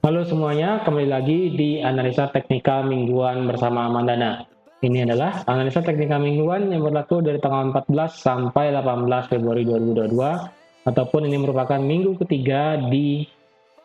Halo semuanya, kembali lagi di Analisa Teknikal Mingguan bersama Mandana. Ini adalah Analisa Teknikal Mingguan yang berlaku dari tanggal 14 sampai 18 Februari 2022, ataupun ini merupakan minggu ketiga di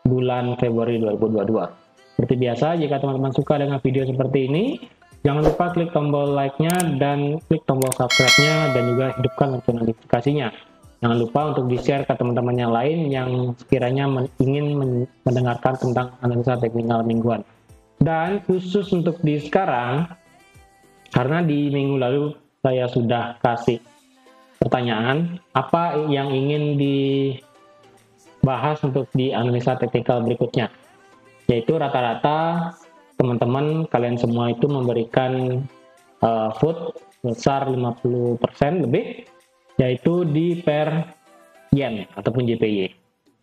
bulan Februari 2022. Seperti biasa, jika teman-teman suka dengan video seperti ini, jangan lupa klik tombol like-nya dan klik tombol subscribe-nya, dan juga hidupkan lonceng notifikasinya. Jangan lupa untuk di-share ke teman-teman yang lain yang sekiranya ingin mendengarkan tentang analisa teknikal mingguan. Dan khusus untuk di sekarang, karena di minggu lalu saya sudah kasih pertanyaan, apa yang ingin dibahas untuk di analisa teknikal berikutnya. Yaitu rata-rata teman-teman kalian semua itu memberikan vote besar 50% lebih, yaitu di pair yen ataupun JPY.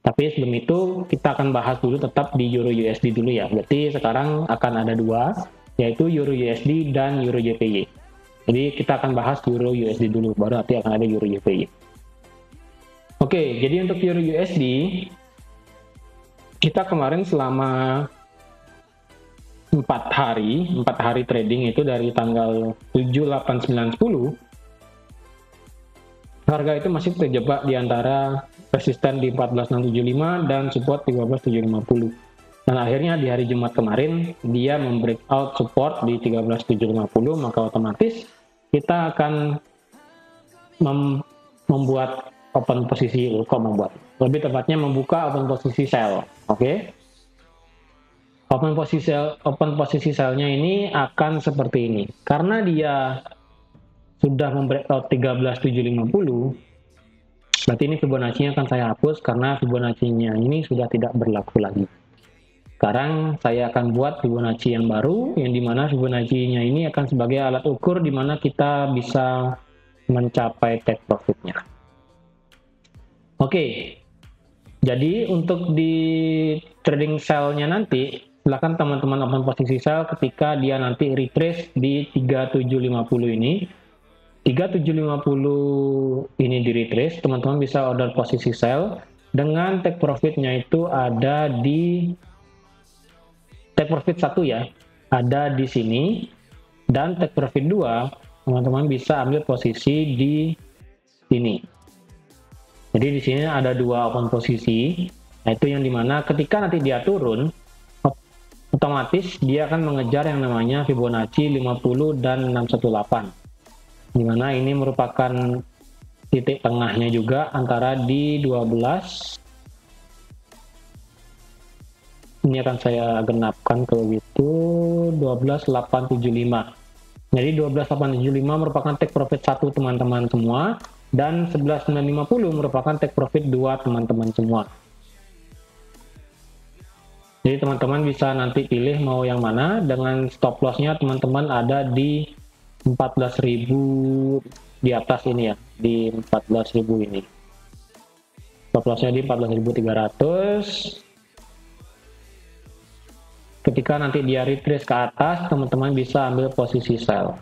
Tapi sebelum itu kita akan bahas dulu tetap di Euro USD dulu ya. Berarti sekarang akan ada dua, yaitu Euro USD dan Euro JPY. Jadi kita akan bahas Euro USD dulu, baru nanti akan ada Euro JPY. Oke, jadi untuk Euro USD, kita kemarin selama 4 hari trading itu dari tanggal 7, 8, 9, 10, harga itu masih terjebak di antara resisten di 14.675 dan support 13.750. Dan akhirnya di hari Jumat kemarin dia membreakout support di 13.750, maka otomatis kita akan membuat open posisi, lebih tepatnya membuka open posisi sell. Oke. Open posisi sell-nya ini akan seperti ini. Karena dia sudah membreakout 13.750, berarti ini Fibonacci-nya akan saya hapus karena Fibonacci-nya ini sudah tidak berlaku lagi. Sekarang saya akan buat Fibonacci yang baru, yang dimana Fibonacci-nya ini akan sebagai alat ukur dimana kita bisa mencapai take profit-nya. Oke, jadi untuk di trading sell-nya nanti, silakan teman-teman open posisi sell ketika dia nanti retrace di 3750 ini. 3750 ini di retrace, teman-teman bisa order posisi sell dengan take profitnya itu ada di take profit 1 ya, ada di sini, dan take profit 2 teman-teman bisa ambil posisi di sini. Jadi di sini ada dua open posisi, nah itu yang dimana ketika nanti dia turun, otomatis dia akan mengejar yang namanya Fibonacci 50 dan 618. Dimana ini merupakan titik tengahnya juga antara di 12. Ini akan saya genapkan kalau gitu 12.875. Jadi 12.875 merupakan take profit 1 teman-teman semua, dan 11.950 merupakan take profit 2 teman-teman semua. Jadi teman-teman bisa nanti pilih mau yang mana, dengan stop loss-nya teman-teman ada di 14.000 di atas ini ya, di 14.000 ini. Stop loss-nya di 14.300. Ketika nanti dia retrace ke atas, teman-teman bisa ambil posisi sell.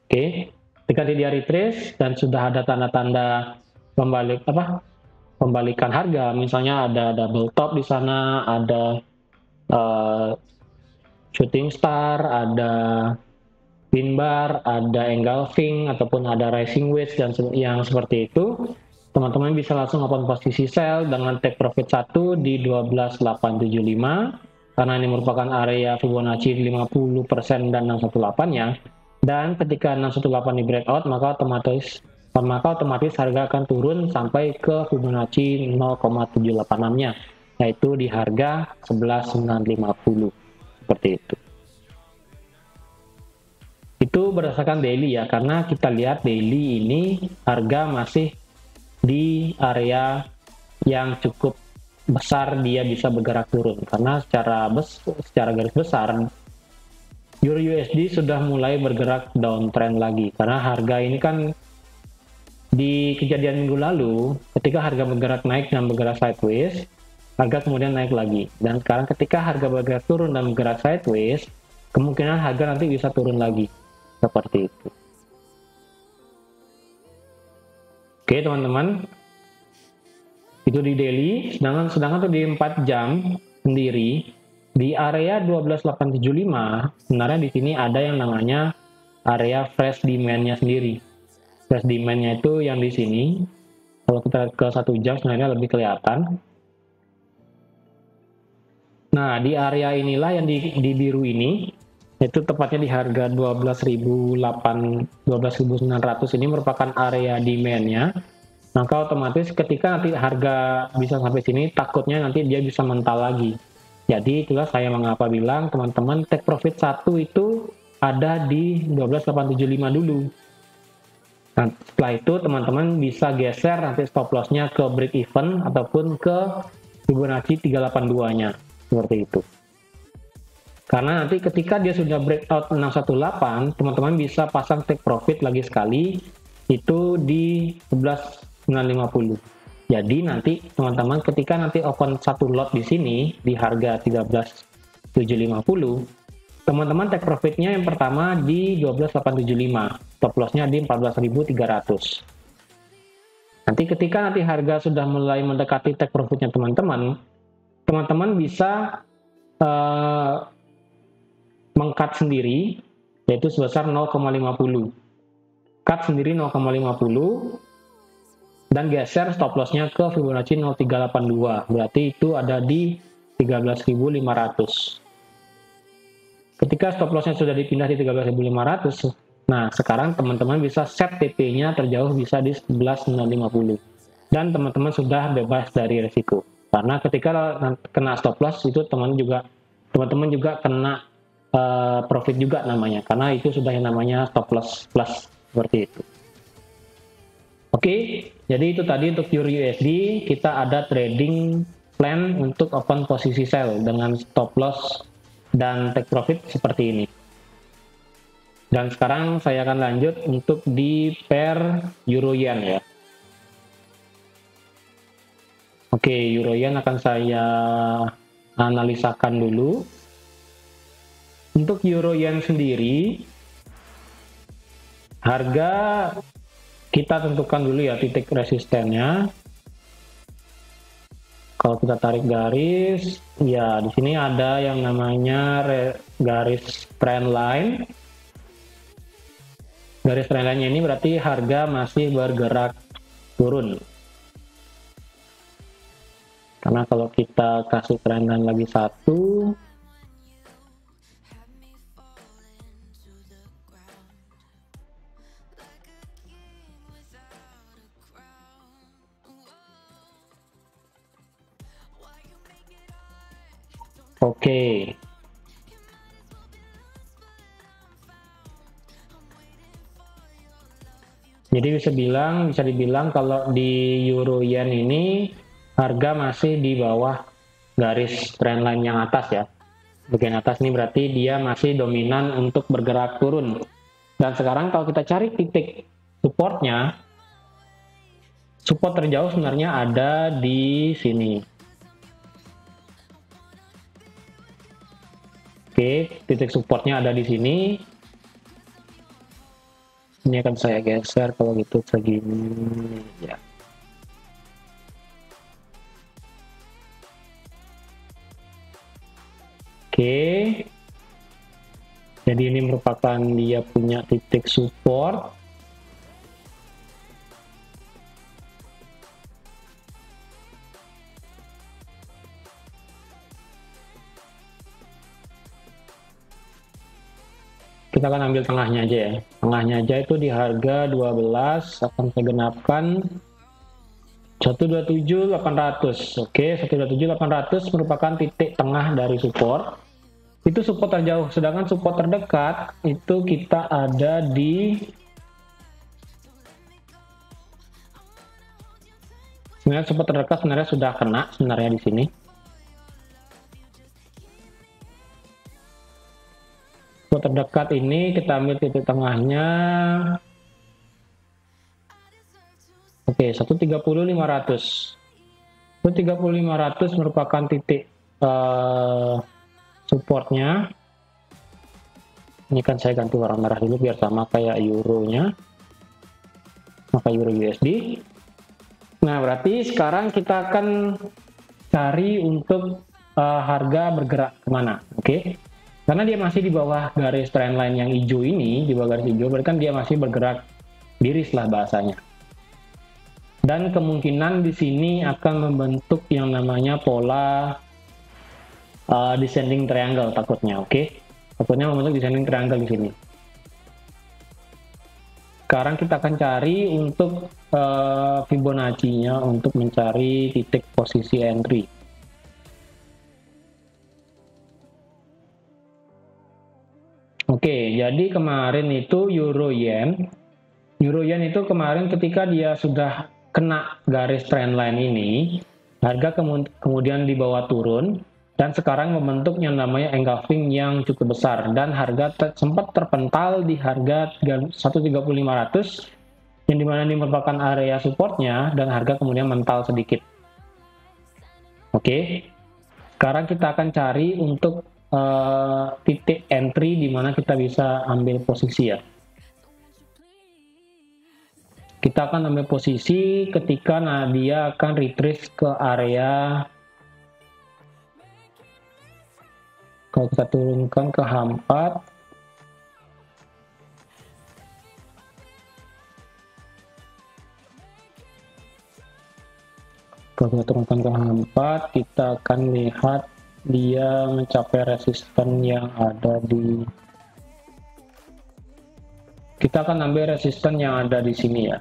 Oke, ketika dia retrace dan sudah ada tanda-tanda pembalikan harga, misalnya ada double top di sana, ada shooting star, ada pin bar, ada engulfing, ataupun ada rising wedge dan yang seperti itu, teman-teman bisa langsung open posisi sell dengan take profit 1 di 12.875 karena ini merupakan area Fibonacci 50% dan 618-nya. Dan ketika 618 di breakout, maka otomatis harga akan turun sampai ke Fibonacci 0,786-nya, yaitu di harga 11.950 seperti itu. Itu berdasarkan daily ya, karena kita lihat daily ini harga masih di area yang cukup besar, dia bisa bergerak turun karena secara garis besar Euro USD sudah mulai bergerak downtrend lagi, karena harga ini kan di kejadian minggu lalu ketika harga bergerak naik dan bergerak sideways, harga kemudian naik lagi, dan sekarang ketika harga bergerak turun dan bergerak sideways, kemungkinan harga nanti bisa turun lagi seperti itu. Oke teman-teman, Itu di daily, sedangkan tuh di 4 jam sendiri di area 12.875 sebenarnya di sini ada yang namanya area fresh demand-nya sendiri. Fresh demand-nya itu yang di sini. Kalau kita ke 1 jam sebenarnya lebih kelihatan. Nah, di area inilah yang di biru ini, itu tepatnya di harga 12.900 ini merupakan area demand-nya. Maka otomatis ketika nanti harga bisa sampai sini, takutnya nanti dia bisa mental lagi. Jadi itulah saya mengapa bilang teman-teman take profit 1 itu ada di 12.875 dulu. Nah, setelah itu teman-teman bisa geser nanti stop loss-nya ke break even ataupun ke Fibonacci 382-nya. Seperti itu. Karena nanti ketika dia sudah breakout 618, teman-teman bisa pasang take profit lagi sekali itu di 11.950. Jadi nanti teman-teman ketika nanti open satu lot di sini di harga 13.750, teman-teman take profitnya yang pertama di 12.875, stop loss-nya di 14.300. Nanti ketika nanti harga sudah mulai mendekati take profitnya teman-teman bisa meng-cut sendiri yaitu sebesar 0,50. Cut sendiri 0,50 dan geser stop loss-nya ke Fibonacci 0382. Berarti itu ada di 13.500. Ketika stop loss-nya sudah dipindah di 13.500, nah sekarang teman-teman bisa set TP-nya terjauh bisa di 11.950. Dan teman-teman sudah bebas dari risiko. Karena ketika kena stop loss itu teman-teman juga kena profit juga namanya, karena itu sudah yang namanya stop loss plus seperti itu. Oke, jadi itu tadi untuk Euro USD kita ada trading plan untuk open posisi sell dengan stop loss dan take profit seperti ini. Dan sekarang saya akan lanjut untuk di pair Euro Yen ya. Oke, Euro Yen akan saya analisakan dulu. Untuk Euro Yen sendiri, harga kita tentukan dulu ya titik resistennya. Kalau kita tarik garis, ya di sini ada yang namanya garis trend line. Garis trend line ini berarti harga masih bergerak turun. Karena kalau kita kasih trend line lagi satu, oke. Jadi bisa dibilang kalau di Euro Yen ini harga masih di bawah garis trendline yang atas ya. Bagian atas ini berarti dia masih dominan untuk bergerak turun. Dan sekarang kalau kita cari titik supportnya, support terjauh sebenarnya ada di sini. Oke, titik supportnya ada di sini. Ini akan saya geser kalau gitu segini ya. Oke. Jadi ini merupakan dia punya titik support. Kita akan ambil tengahnya aja ya. Tengahnya aja itu di harga 12 akan saya genapkan 127.800. Oke, 127.800 merupakan titik tengah dari support. Itu support terjauh, sedangkan support terdekat itu kita ada di sebenarnya support terdekat sebenarnya sudah kena sebenarnya di sini. Support terdekat ini kita ambil titik tengahnya. Oke, 130.500. 130.500 merupakan titik supportnya. Ini kan saya ganti warna merah dulu biar sama kayak euronya, maka euro USD. Nah, berarti sekarang kita akan cari untuk harga bergerak kemana, oke? Karena dia masih di bawah garis trendline yang hijau ini, di bawah garis hijau, berarti kan dia masih bergerak miris lah bahasanya. Dan kemungkinan di sini akan membentuk yang namanya pola descending triangle takutnya, oke? Takutnya membentuk descending triangle di sini. Sekarang kita akan cari untuk Fibonacci-nya untuk mencari titik posisi entry. Oke, jadi kemarin itu Euro Yen itu kemarin ketika dia sudah kena garis trendline ini, harga kemudian dibawa turun, dan sekarang membentuk yang namanya engulfing yang cukup besar, dan harga sempat terpental di harga 1.3500, yang dimana ini merupakan area supportnya, dan harga kemudian mental sedikit. Oke, sekarang kita akan cari untuk titik entry di mana kita bisa ambil posisi ya. Kita akan ambil posisi ketika dia akan retrace ke area, kalau kita turunkan ke H4, kalau kita turunkan ke H4, kita akan lihat dia mencapai resisten yang ada di, kita akan ambil resisten yang ada di sini ya.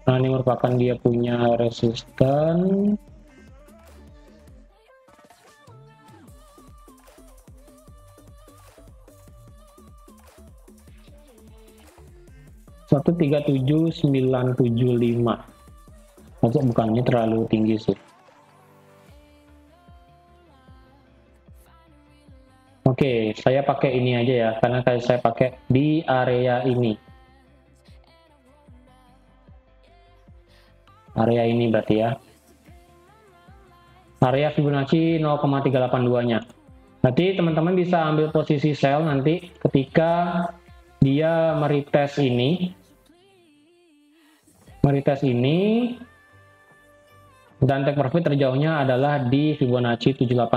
Nah, ini merupakan dia punya resisten. Satu 37975. Bukan, ini terlalu tinggi sih. Oke, saya pakai ini aja ya, karena saya pakai di area ini. Area ini berarti ya. Area Fibonacci 0,382-nya. Nanti teman-teman bisa ambil posisi sell nanti ketika dia meretest ini. Dan take profit terjauhnya adalah di Fibonacci 78,6.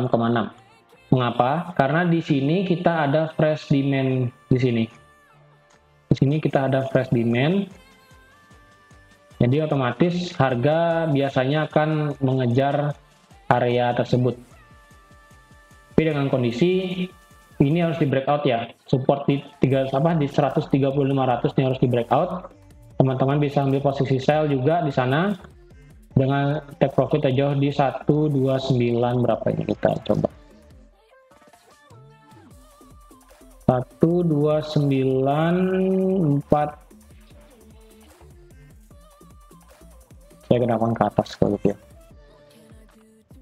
Mengapa? Karena di sini kita ada fresh demand di sini. Di sini kita ada fresh demand. Jadi otomatis harga biasanya akan mengejar area tersebut. Tapi dengan kondisi ini harus di breakout ya. Support di 130.500 ini harus di breakout. Teman-teman bisa ambil posisi sell juga di sana dengan take profit terjauh di 129 berapa ini kita coba. 129.4. Saya kenapa ke atas kalau gitu ya.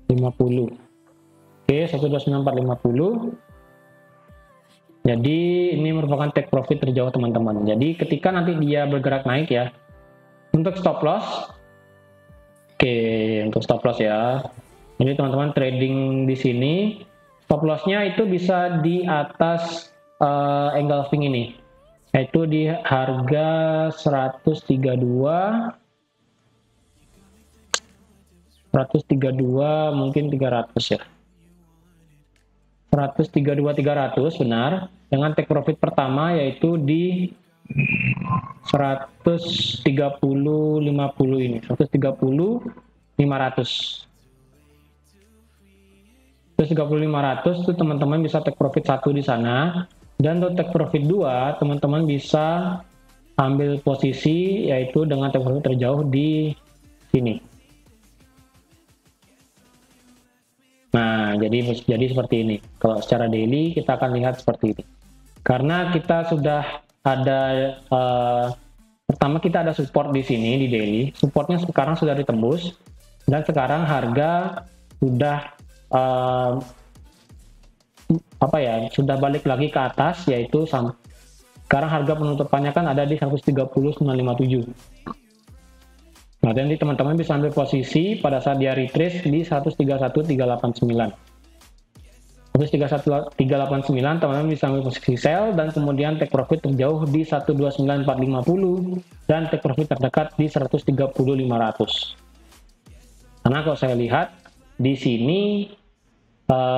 50. Oke, 129.450. Jadi ini merupakan take profit terjauh teman-teman. Jadi ketika nanti dia bergerak naik ya. Untuk stop loss. Oke, untuk stop loss ya. Jadi teman-teman trading di sini stop loss-nya itu bisa di atas engulfing ini, yaitu di harga 132 mungkin 300 ya, 132.300 benar, dengan take profit pertama yaitu di 130.50 ini, 130.500 itu teman-teman bisa take profit 1 di sana. Dan untuk take profit 2, teman-teman bisa ambil posisi yaitu dengan take profit terjauh di sini. Nah, jadi seperti ini. Kalau secara daily kita akan lihat seperti ini. Karena kita sudah ada pertama kita ada support di sini di daily. Supportnya sekarang sudah ditembus dan sekarang harga sudah sudah balik lagi ke atas, yaitu sekarang harga penutupannya kan ada di 130.957. Nah, nanti teman-teman bisa ambil posisi pada saat dia retrace di 131.389. 131.389 teman-teman bisa ambil posisi sell, dan kemudian take profit terjauh di 129.450 dan take profit terdekat di 130.500. Karena kalau saya lihat di sini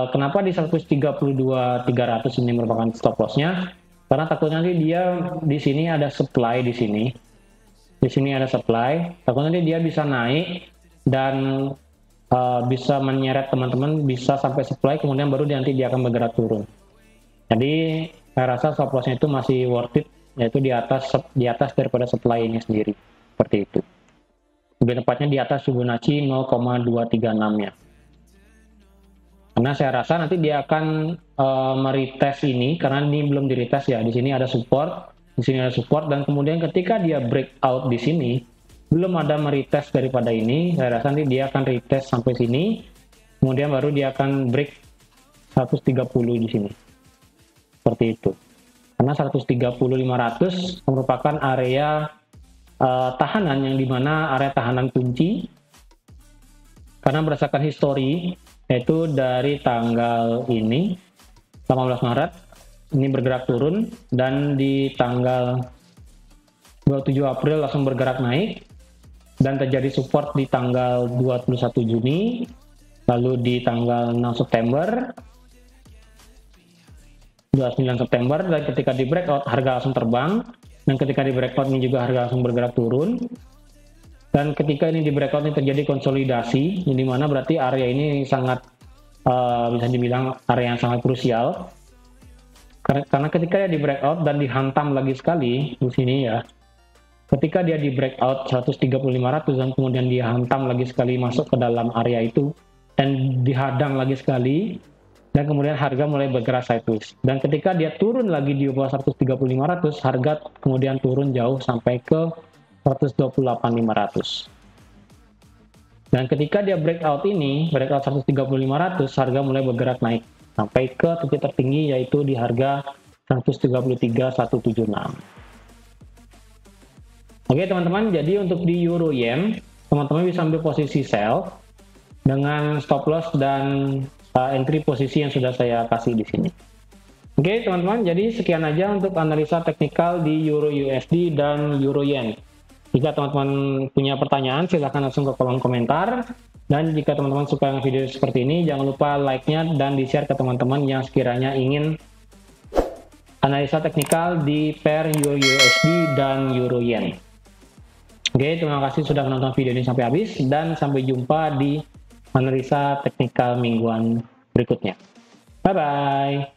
kenapa di 132.300 ini merupakan stop lossnya, karena takutnya nanti dia di sini ada supply di sini. Di sini ada supply, takutnya nanti dia bisa naik dan bisa menyeret teman-teman, bisa sampai supply, kemudian baru nanti dia akan bergerak turun. Jadi saya rasa stop lossnya itu masih worth it, yaitu di atas daripada supply ini sendiri, seperti itu. Lebih tepatnya di atas Fibonacci 0,236 ya. Karena saya rasa nanti dia akan meretest ini, karena ini belum diretest ya. Di sini ada support, di sini ada support, dan kemudian ketika dia breakout di sini, belum ada meretest daripada ini, saya rasa nanti dia akan retest sampai sini, kemudian baru dia akan break 130 di sini. Seperti itu. Karena 130.500 merupakan area tahanan, yang dimana area tahanan kunci. Karena berdasarkan histori, yaitu dari tanggal ini, 18 Maret, ini bergerak turun, dan di tanggal 27 April langsung bergerak naik, dan terjadi support di tanggal 21 Juni, lalu di tanggal 6 September, 29 September, dan ketika di breakout harga langsung terbang, dan ketika di breakout ini juga harga langsung bergerak turun, dan ketika ini di breakout ini terjadi konsolidasi, di mana berarti area ini sangat bisa dibilang area yang sangat krusial, karena ketika dia di breakout dan dihantam lagi sekali di sini ya. Ketika dia di breakout 130.500 dan kemudian dia hantam lagi sekali masuk ke dalam area itu dan dihadang lagi sekali, dan kemudian harga mulai bergerak sideways. Dan ketika dia turun lagi di bawah 130.500, harga kemudian turun jauh sampai ke 128.500. Dan ketika dia breakout ini, breakout 130.500, harga mulai bergerak naik sampai ke titik tertinggi, yaitu di harga 133.176. Oke teman-teman, jadi untuk di Euro Yen, teman-teman bisa ambil posisi sell dengan stop loss dan entry posisi yang sudah saya kasih di sini. Oke teman-teman, jadi sekian aja untuk analisa teknikal di Euro USD dan Euro Yen. Jika teman-teman punya pertanyaan, silahkan langsung ke kolom komentar. Dan jika teman-teman suka dengan video seperti ini, jangan lupa like-nya dan di-share ke teman-teman yang sekiranya ingin analisa teknikal di pair Euro USD dan Euro Yen. Oke, terima kasih sudah menonton video ini sampai habis, dan sampai jumpa di analisa teknikal mingguan berikutnya. Bye-bye.